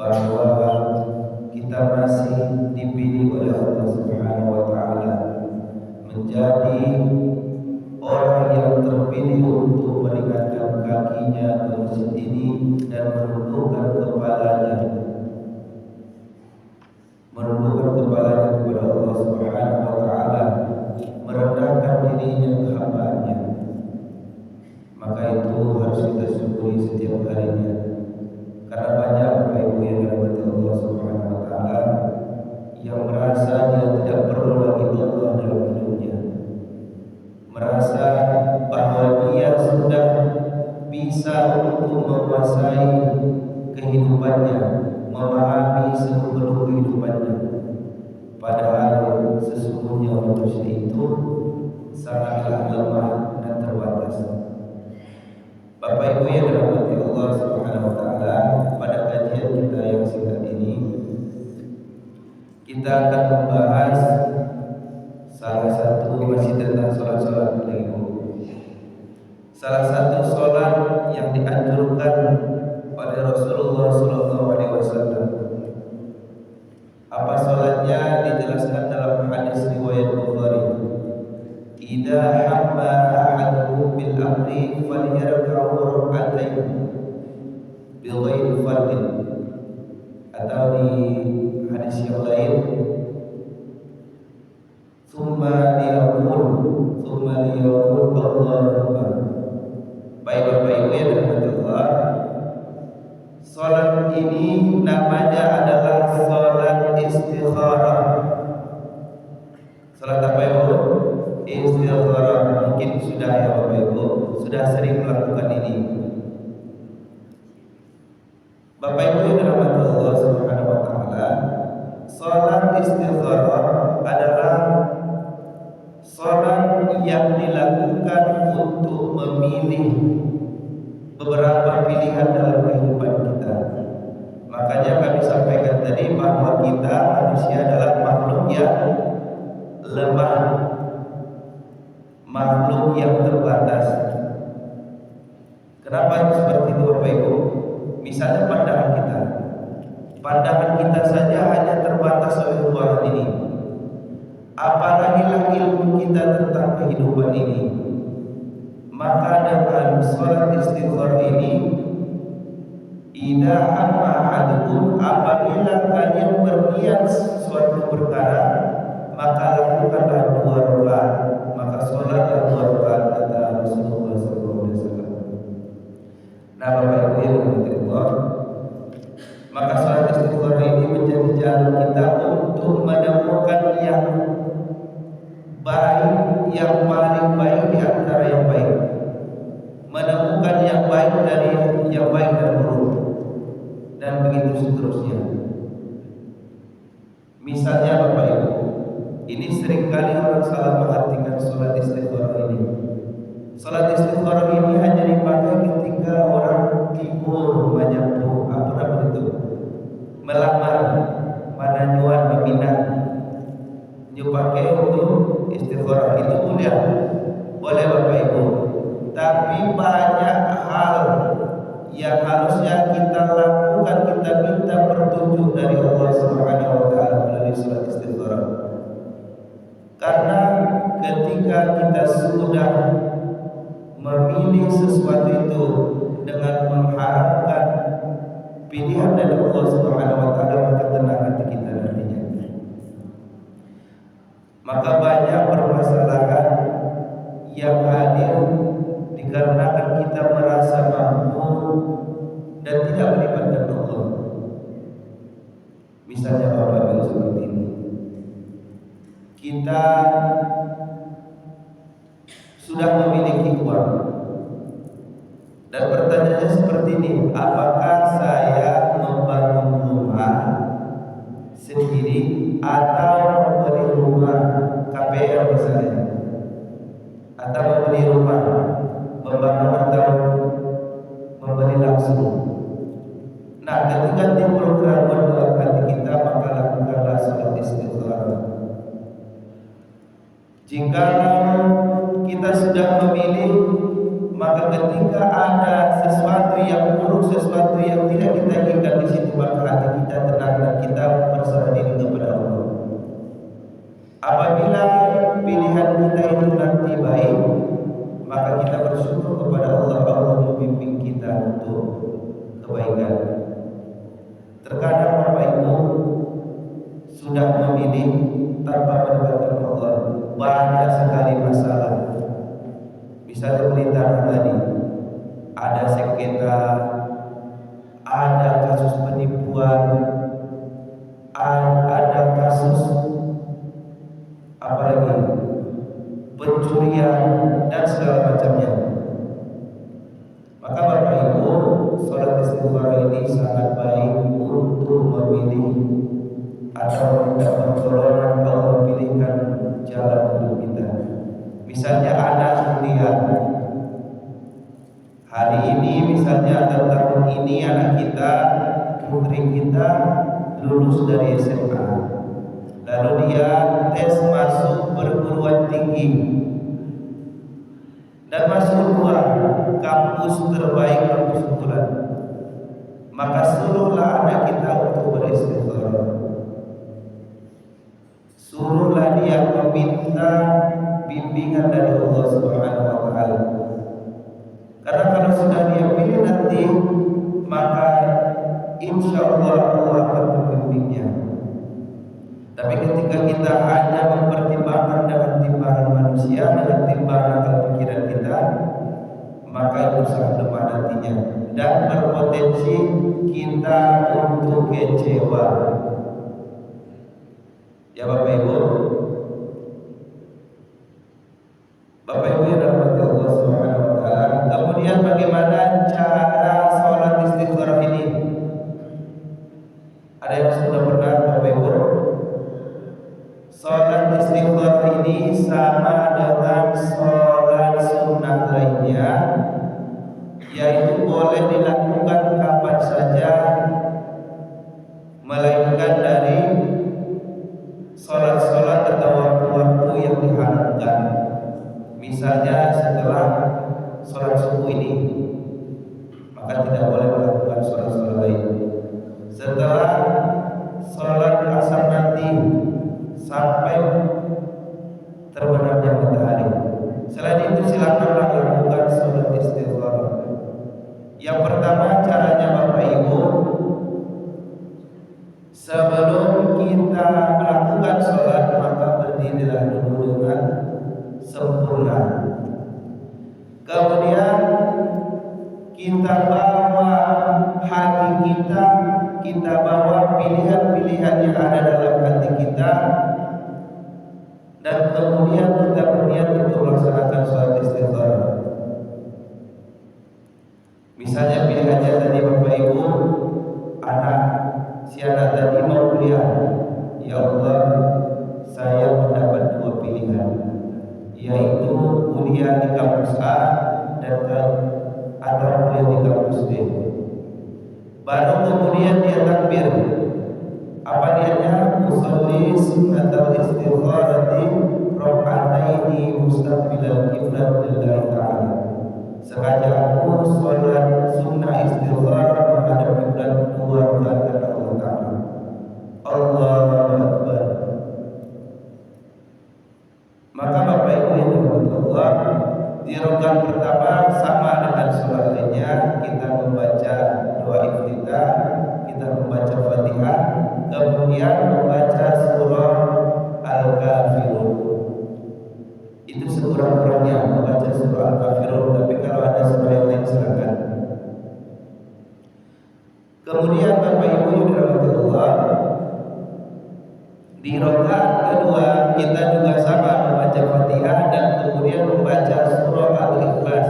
bahwa kita masih dipilih oleh Allah Subhanahu wa taala menjadi orang yang terpilih untuk meringankan kakinya ke masjid ini dan menundukkan kepalanya kepada Allah Subhanahu wa taala, merendahkan dirinya ke hamba-Nya. Maka itu harus kita syukuri setiap harinya. Karena banyak Bapak Ibu yang dirahmati Allah Subhanahu wa taala yang merasa dia tidak perlu lagi Allah dalam hidupnya, merasa bahwa dia sudah bisa untuk menguasai kehidupannya, memahami seluruh kehidupannya. Padahal sesungguhnya manusia itu sangatlah lemah dan terbatas. Bapak Ibu yang dirahmati Allah Subhanahu wa taala, pada kajian kita yang singkat ini kita akan membahas salah satu, masih tentang salat-salat Ibu. Salah satu salat yang dianjurkan oleh Rasulullah SAW. Apa salatnya dijelaskan dalam hadis riwayat Bukhari. Idza hamma ahadukum bil amri falyarka'u rak'atain bi ghairi fardin. Atau di hadis yang lain, Thumma liyaqul Allahumma. Baik Bapak Ibu yang dirahmati Allah, salat ini namanya adalah salat istikharah. Salat apa Ibu? Istikharah. Mungkin sudah ya Bapak Ibu, sudah sering melakukan ini. Bapak Ibu yang dirahmati Allah Subhanahu wa taala, salat istikharah adalah salat yang dilakukan untuk memilih beberapa pilihan dalam kehidupan kita. Makanya kami sampaikan tadi bahwa kita manusia adalah makhluk yang lemah, makhluk yang terbatas. Kenapa seperti itu Bapak Ibu? Misalnya pandangan kita saja hanya terbatas oleh ruangan ini. Apalagi ilmu kita tentang kehidupan ini. Maka dengan salat istikharah ini, idza hamma ahadukum, apabila kalian berniat suatu perkara, maka lakukanlah 2 rakaat. Maka salatlah 2 rakaat, kata Rasulullah SAW. Nah Bapak Ibu yang dirahmati Allah, maka salat istikharah ini menjadi jalan kita untuk menemukan yang baik, yang paling baik di antara yang baik, menemukan yang baik dari yang baik dan buruk, dan begitu seterusnya. Misalnya Bapak Ibu, ini seringkali orang salah mengartikan salat istikharah ini. Salat istikharah ini hanya dipakai ketika orang timur menyambut melamar, menanyuan, meminang. Dipakai untuk istikharah itu boleh Bapak Ibu. Tapi banyak hal yang harusnya kita lakukan, kita minta petunjuk dari Allah Subhanahu wa taala melalui salat istikharah. Karena ketika kita sudah memilih sesuatu itu dengan mengharapkan pilihan dari Allah Subhanahu wa taala, maka tenang hati kita nantinya. Maka banyak permasalahan yang hadir dikarenakan kita merasa mampu dan tidak melibatkan Allah. Misalnya Bapak Ibu seperti ini, kita sudah memiliki uang dan pertanyaannya seperti ini, apakah saya membangun rumah sendiri atau membeli rumah KPR misalnya, atau membeli rumah, membangun atau membeli langsung. Nah, ketika timbul keraguan dalam hati kita, maka lakukanlah salat istikharah. Jika kita sudah memilih, maka ketika ada sesuatu yang buruk sesuatu yang tidak kita inginkan di situ, maka hati kita tenang dan kita berserah diri kepada Allah. Apabila pilihan kita itu nanti baik, maka kita bersyukur kepada Allah. Allah membimbing kita untuk kebaikan. Terkadang Bapak Ibu sudah memilih tanpa melibatkan Allah, banyak sekali masalah. Misalnya berita tadi, ada sengketa, ada kasus penipuan, ada kasus apalagi pencurian dan segala macamnya. Maka Bapak Ibu, sholat istighfar ini sangat baik untuk memilih atau minta pertolongan Allah, pilihkan jalan hidup kita. Misalnya anak kuliah hari ini, misalnya atau tahun ini anak kita, putri kita lulus dari SMA, lalu dia tes masuk perguruan tinggi dan masuk dua kampus terbaik, kampus unggulan, maka suruhlah anak kita untuk beristighfar. Suruhlah dia meminta bimbingan dari Allah Subhanahu wa taala. Karena kalau sudah dia pilih nanti, maka insya Allah Allah akan membimbingnya. Tapi ketika kita hanya mempertimbangkan dengan timbangan manusia, dengan timbangan akal pikiran kita, maka itu sangat lemah nantinya dan berpotensi kita untuk kecewa. Ya Bapak Ibu, Bapak Ibu yang dirahmati Allah Subhanahu wa taala. Kemudian bagaimana cara sholat istighfar ini? Ada yang sudah pernah Bapak Ibu? Sholat istighfar ini sama dengan sholat sunnah lainnya, yaitu boleh dilakukan kapan saja, melainkan dari sholat-sholat atau waktu-waktu yang diharamkan. Misalnya setelah sholat subuh ini, maka tidak boleh melakukan sholat-sholat lain. Setelah sholat asar nanti sampai terbenamnya matahari. Selain itu silakanlah lakukan sholat istighfar. Yang pertama caranya Bapak Ibu, sebelum kita melakukan sholat, maka berdirilah dulu dengan sempurna. Kemudian kita bawa hati kita bawa pilihan-pilihan yang ada dalam hati kita, dan kemudian kita berniat untuk melaksanakan sholat istighfar. Misalnya pilihannya tadi Bapak Ibu, si anak tadi mau kuliah. Ya Allah, saya mendapat dua pilihan, yaitu kuliah di kampus A atau kuliah di kampus B. Baru kemudian dia takbir. Apa niatnya? Usolli sunnatal istighfarati raka'ataini mustaqbilal qiblat lillahi ta'ala. Sengaja aku sholat sunnah istighfar menghadap kiblat dua rakaat Allah Ta'ala. Allahu Akbar. Maka Bapak Ibu yang dirahmati Allah, di rakaat pertama sama dengan sholat lainnya, kita membaca doa iftitah, kita membaca Fatihah, kemudian membaca surah Al-Kafirun. Itu sekurang-kurangnya membaca surah Al-Kafirun, tapi kalau ada surah yang lain silakan. Kemudian Bapak Ibu yang dirahmati Allah, di rakaat kedua kita juga sama membaca Fatihah dan kemudian membaca surah Al-Ikhlas.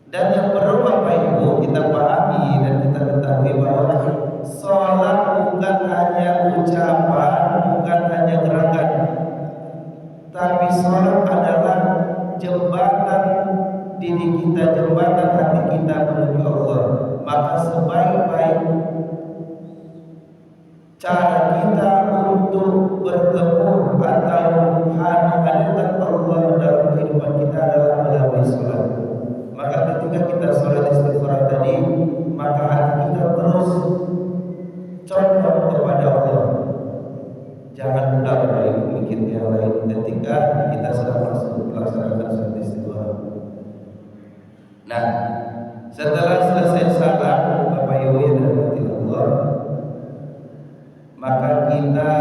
Dan yang perlu Bapak Ibu kita pahami dan kita ketahui bahwa sholat bukan hanya ucapan, bukan hanya gerakan, tapi sholat adalah jembatan diri kita, jembatan hati kita menuju Allah. Maka sebaik-baik cara kita untuk bertemu atau hadirkan Allah dalam kehidupan kita adalah melalui sholat. Maka ketika kita sholat istighfar tadi, Nah, setelah selesai salam, Bapak Ibu yang dirahmati Allah, maka kita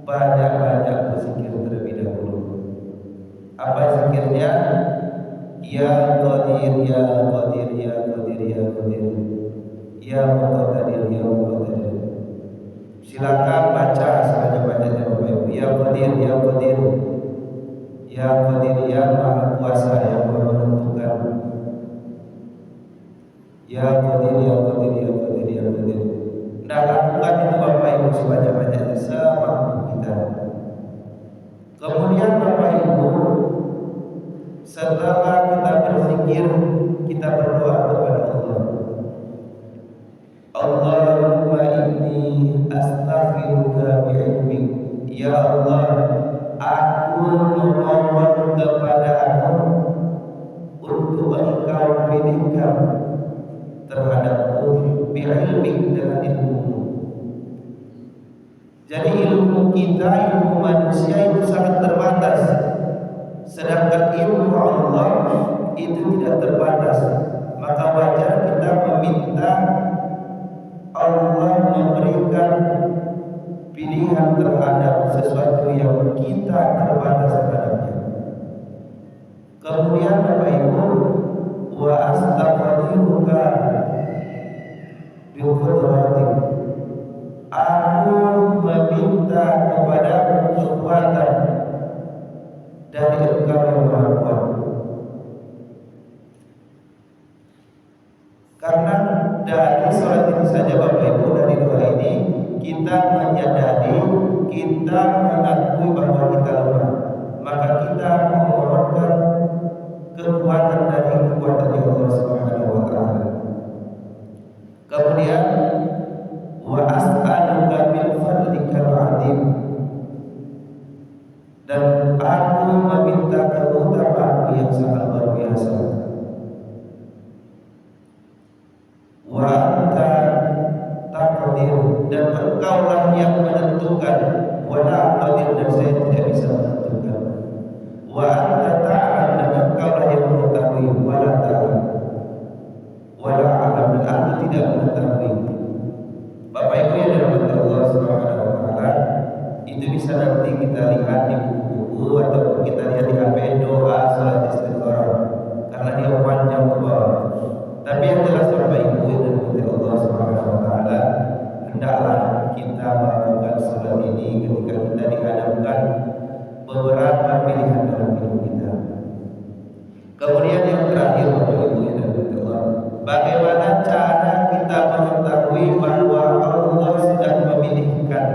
banyak-banyak berzikir terlebih dahulu. Apa zikirnya? Ya Qadir, Ya Qadir, Ya Qadir, Ya Qadir, Ya Muqtadir, Ya Muqtadir. Silakan baca sebanyak-banyaknya Bapak Ibu. Ya Qadir, Ya Qadir, Ya Qadir, Ya Maha Kuasa yang Maha menentukan. Ya Qadir, Ya Qadir, Ya Qadir, Ya Qadir. Nah, lakukan itu Bapak Ibu sebanyak-banyaknya semampu kita. Kemudian Bapak Ibu, setelah kita berzikir, kita berdoa kepada Allah. Allahumma inni astaghfiruka bi'ilmik. Ya Allah, aku memohon kepadamu untuk Engkau pilihkan terhadapku bi'ilmik, dengan ilmu. Jadi ilmu kita, ilmu manusia itu sangat terbatas. Sedangkan ilmu Allah itu tidak terbatas. Maka wajar kita meminta Allah memberikan pilihan terhadap sesuatu yang kita terbatas terhadapnya. Kemudian Bapak Ibu, wa astaghfiruka bi qudratik. Aku meminta kepada kekuatan dari Engkau yang Maha Kuat. Karena dari salat ini saja Bapak Ibu, dari doa ini kita menyadari, kita mengakui bahwa kita lemah. Maka kita memohonkan kekuatan dari kekuatan Allah Subhanahu wa taala. Kemudian wa as'aluka min fadlikal 'azim, dan aku meminta keutamaan yang sangat luar biasa. Wa anta taqdir, dan Engkaulah yang menentukan. Wa la aqdir, dan saya tidak bisa menentukan. Wa anta ta'lam, dan Engkaulah yang mengetahui. Wa la ta'lam, wa la a'lam, dan aku tidak mengetahui. Bapak Ibu yang dirahmati Allah Subhanahu wa taala, itu bisa nanti kita lihat di buku ataupun kita lihat di HP doa salat istikharah, karena dia panjang banget. Tapi yang jelas Bapak Ibu yang dirahmati Allah Subhanahu wa taala, hendaklah kita melakukan salat ini ketika kita dihadapkan beberapa pilihan dalam hidup kita. Kemudian yang terakhir Bapak Ibu yang dirahmati Allah, bagaimana cara kita mengetahui bahwa Allah sudah memilihkan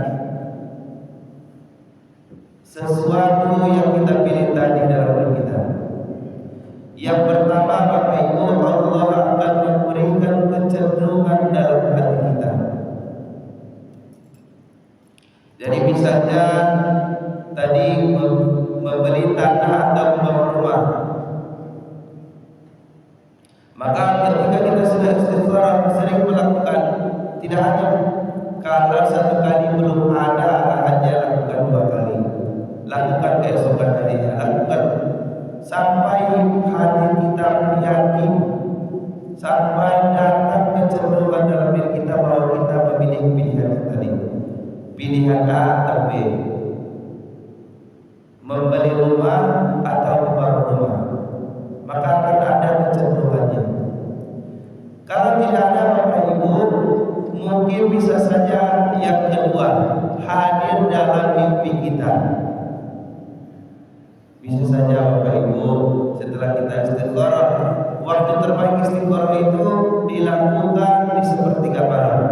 sesuatu yang kita pilih tadi dalam hidup kita? Yang pertama Bapak Ibu, Allah akan memberikan kecenderungan dalam hati kita. Jadi misalnya tadi membeli tanah atau membangun rumah, maka ketika kita sudah istikharah sering melakukan, tidak hanya kalau satu kali belum ada arahannya, lakukan dua kali, lakukan keesokan harinya, lakukan sampai hati kita yakin, sampai datang kecenderungan dalam diri kita bahwa kita memilih pilihan yang tadi, pilihan A atau B, membeli rumah atau membangun rumah, maka akan ada kecenderungannya. Kalau tidak ada Bapak Ibu, mungkin bisa saja yang kedua hadir dalam mimpi kita. Bisa saja Bapak Ibu, setelah kita istikharah, waktu terbaik istikharah itu dilakukan di sepertiga malam,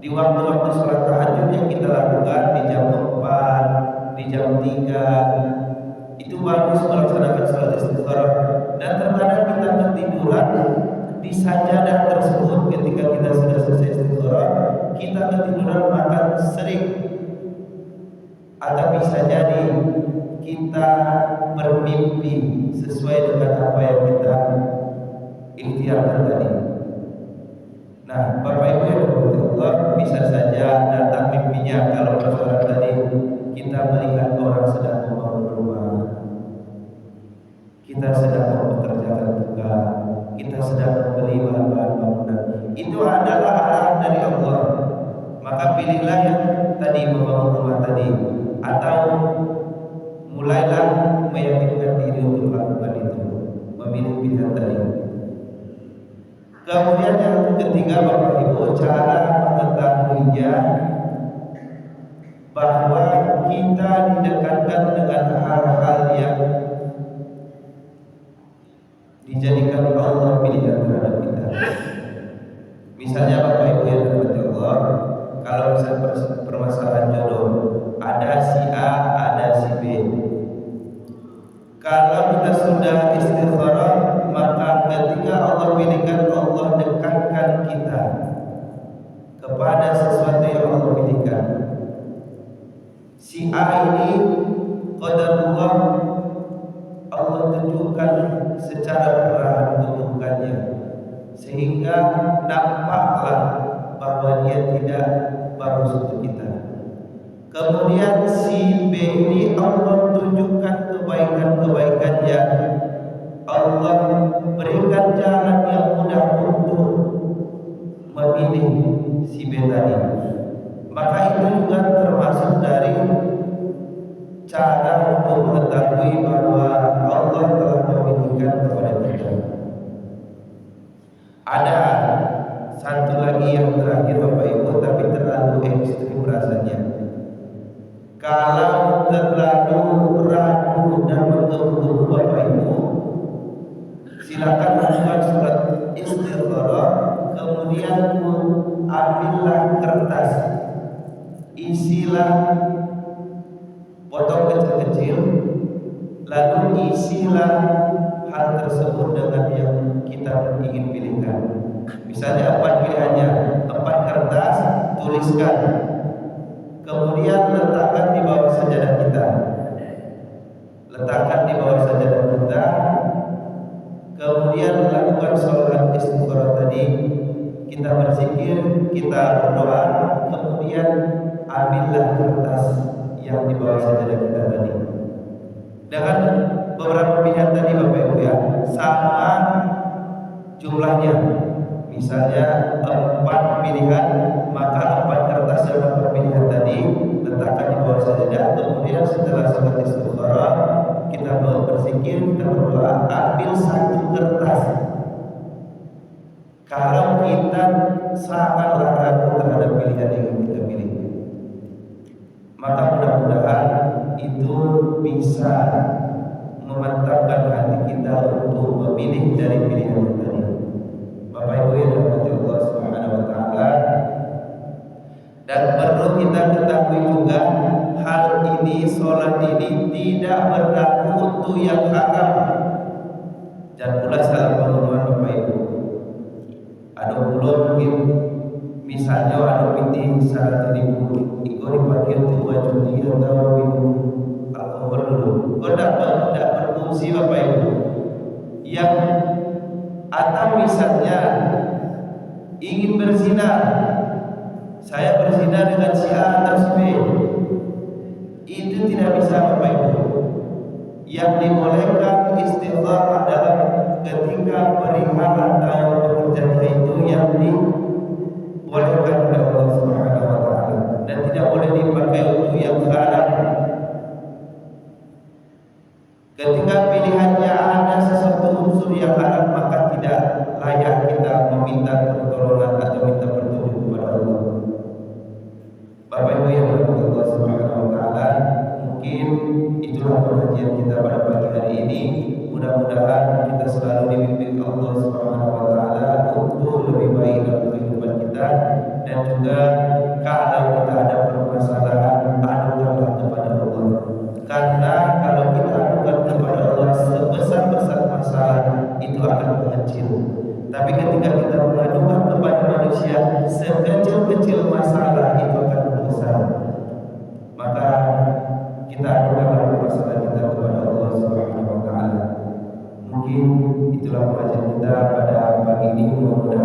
di waktu-waktu sholat tahajud yang kita lakukan di jam 4, di jam 3. Itu bagus melaksanakan sholat istikharah. Dan terkadang kita ketiduran di sajadah tersebut. Ketika kita sudah selesai istikharah, kita ketiduran, maka sering atau bisa jadi kita bermimpi sesuai dengan apa yang kita ikhtiarkan tadi. Nah, Bapak Ibu yang dirahmati Allah, bisa saja datang mimpinya kalau persoalan tadi kita melihat orang sedang membangun rumah, kita sedang mempekerjakan itu adalah arahan dari Allah. Maka pilihlah yang tadi membangun rumah tadi, atau mulailah meyakinkan diri untuk melakukan itu, memilih pilihan tadi. Kemudian yang ketiga Bapak Ibu, cara mengetahuinya bahwa kita didekatkan dengan hal-hal yang dijadikan Allah pilihan terhadap kita. Misalnya Bapak Ibu yang dirahmati Allah, kalau misalnya permasalahan jodoh, ada si A, ada si B. Kalau kita sudah istikharah, maka ketika Allah pilihkan, Allah dekatkan kita kepada sesuatu yang Allah pilihkan. Si A ini qadarullah, Allah tunjukkan secara perlahan keburukannya, sehingga nampaklah bahwa dia tidak bagus untuk kita. Kemudian si B ini Allah tunjukkan kebaikan-kebaikannya, Allah berikan jalan yang mudah untuk memilih si B tadi. Maka itu juga termasuk dari cara untuk mengetahui bahwa Allah telah memilihkan kepada kita. Ada satu lagi yang terakhir Bapak Ibu, tapi terlalu ekstrim rasanya. Kalau terlalu ragu dan menggebu-gebu Bapak Ibu, silakan lakukan surat istikharah, kemudian ambillah kertas, isilah, potong kecil-kecil, lalu isilah hal tersebut dengan yang kita ingin pilihkan. Misalnya 4 pilihannya, 4 kertas, tuliskan, kemudian letakkan di bawah sajadah kita. Letakkan di bawah sajadah kita, kemudian lakukan sholat istikharah tadi. Kita berzikir, kita berdoa, kemudian ambillah kertas yang di bawah sajadah kita tadi. Dengan beberapa pilihan tadi Bapak Ibu ya, sama jumlahnya. Misalnya 4 pilihan, maka 4 kertas yang 4 pilihan tadi letakkan di bawah sajadah. Kemudian setelah sholat istikharah, kita berzikir, kita berdoa, ambil 1 kertas. Kalau kita sangatlah ragu terhadap pilihan yang kita pilih, maka mudah-mudahan itu bisa memantapkan hati kita untuk memilih dari pilihan yang tadi. Bapak Ibu yang dirahmati Allah Subhanahu wa taala, dan perlu kita ketahui juga hal ini, sholat ini tidak berlaku untuk yang haram. Dan pula salah pengunuhan Bapak Ibu. Ada pula mungkin misalnya ada pinting 100.000, itu dipakai untuk baju dia atau minum alkohol dulu. Kau tidak berfungsi Bapak Ibu. Yang atau misalnya ingin berzina, saya berzina dengan si A atau si B, itu tidak bisa Bapak Ibu. Yang dibolehkan istikharah adalah ketika perihal atau pekerjaan itu yang dibolehkan oleh Allah Subhanahu wa taala, dan tidak boleh dipakai untuk yang haram. Ketika pilihannya ada sesuatu unsur yang haram, maka tidak layak kita meminta pertolongan atau minta petunjuk kepada Allah. Bapak Ibu yang dirahmati Allah Subhanahu wa taala, mungkin itulah pengajian kita pada pagi hari ini. Mudah-mudahan kita selalu dibimbing Allah Subhanahu wa taala untuk lebih baik dalam kehidupan kita, dan juga kalau kita ada permasalahan, adukanlah kepada Allah. Karena kalau kita adukan kepada Allah, sebesar-besar masalah itu akan mengecil. Tapi ketika kita mengadukan kepada manusia, sekecil-kecil masalah itu akan membesar. Maka kita adukanlah masalah kita kepada Allah Subhanahu wa taala. Mungkin itulah pengajian kita pada pagi ini. Mudah-mudahan